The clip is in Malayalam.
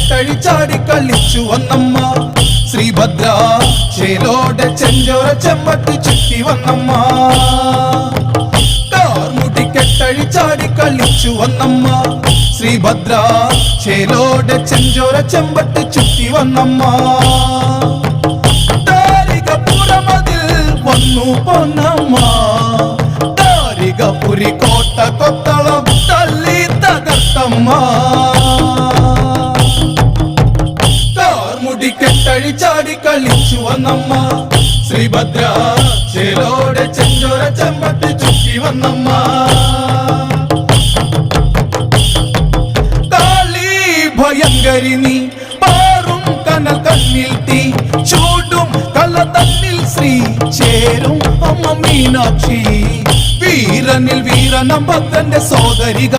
കെട്ടഴിച്ചാടി കളിച്ചു വന്നമ്മ ശ്രീഭദ്ര ചേലോടെ ചെഞ്ചോര ചെമ്പട്ടി ചുറ്റി വന്നമ്മ കാർമുടി കെട്ടഴിച്ചാടി കളിച്ചു വന്നമ്മ ശ്രീഭദ്ര ചേലോടെ ചെഞ്ചോര ചെമ്പട്ടി ചുറ്റി വന്നമ്മ താരികപുരമതിൽ വന്നു പൊന്നമ്മ താരികപുരി കോട്ട കൊത്തളം തല്ലി തകർത്തമ്മ കാർമുടി കെട്ടഴിച്ചാടി കളിച്ചു വന്നമ്മ ശ്രീഭദ്ര ചേലോടെ ചെഞ്ചോര ചെമ്പട്ടി ചുറ്റി വന്നമ്മ കാളി ഭയങ്കരി നീ പാറും കനൽ കണ്ണിൽ തീ ചൂടും കല തന്നിൽ ശ്രീ ചേരും അമ്മ മീനാക്ഷി വീരനിൽ വീരനം ഭക്തന്റെ സോദരിക